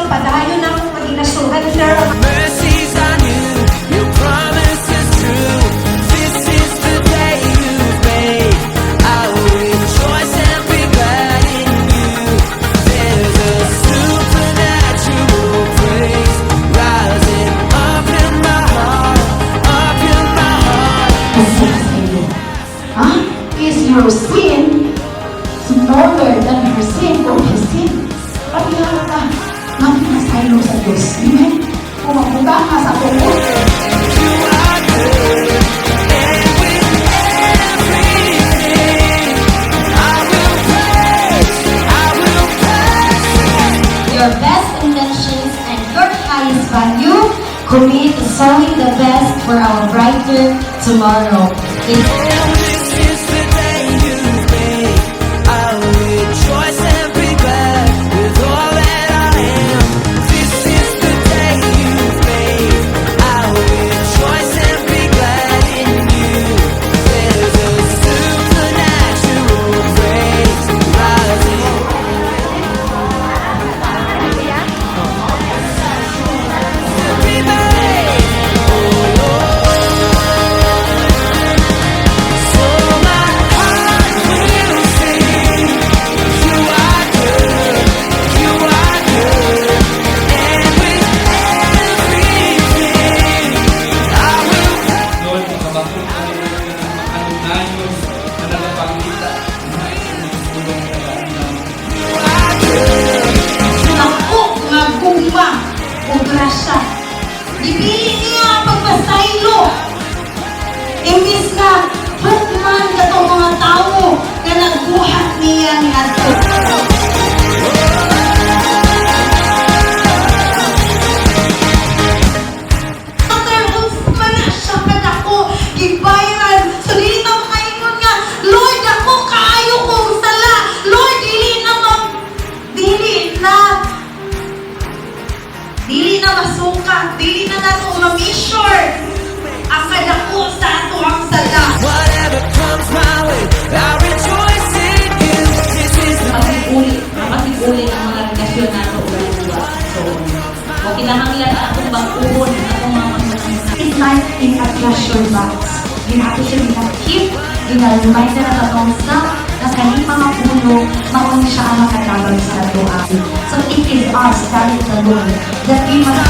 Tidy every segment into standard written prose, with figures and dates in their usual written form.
padayon na akong maginasuhan, sir. Mercies I knew, your promise is true. This is the day you've made. I will rejoice and be glad in you. There's a supernatural praise rising up in my heart, up in my heart. Huh? Is your sin smaller than her sin or his sin? Pagkakala ka, magpinasaylo sa Diyos. Amen? Kung magpunta ka sa tumo, You are good, and with everything, I will praise, I will praise. your best intentions and your highest value commit to sowing the best for our brighter tomorrow. It's This is the day you've made. I will rejoice and be glad with all that I am. This is the day you've made. I will rejoice and be glad in you. There's a supernatural praise rising. To be made. So my heart will sing. You are good, you are good, and with everything I will. Lord, makabakot kami ng anong-ayos na nagpapakita na tulong na namin. ako nga gumba o grasya. Dipili niya ang pagpasaylo. Imbis na, hukman ka itong mga tao na nagbuhat niya ni Ato. Gibayaran. So, dili na makaingon nga, Lord, ako kaayo kong sala. Lord, dili na masuka, dili na nato ma-measure. Asad ako sa ato ang sala. Whatever comes my way, I rejoice in you. This is the Makasig-uli ang mga relasyon nato ulit-ulit. So, o kinahanglan na akong bangkuhon akong mga It's like in a treasure box. Ginato siya ginakip, ginaremind na natong sa na kaning mga puno, mauni siya ang makatabang sa ato atin. So it is us, that is the Lord, that we must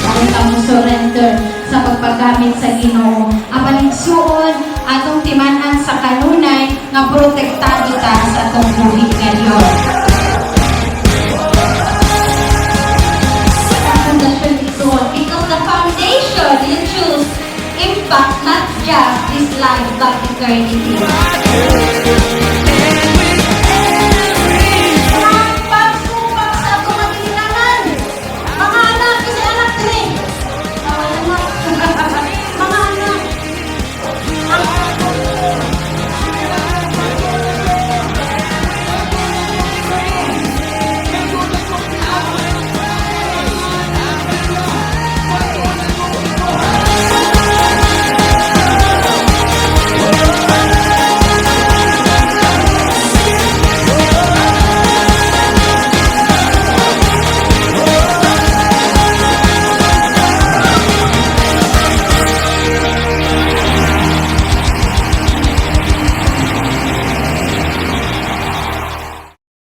Kahit ang surrender sa pagpagamit sa Ginoo. apaligsuon atong timanan sa kanunay nga protektado ta sa atong buhit ngayon. Because the foundation you choose impact not just this life but eternity. good.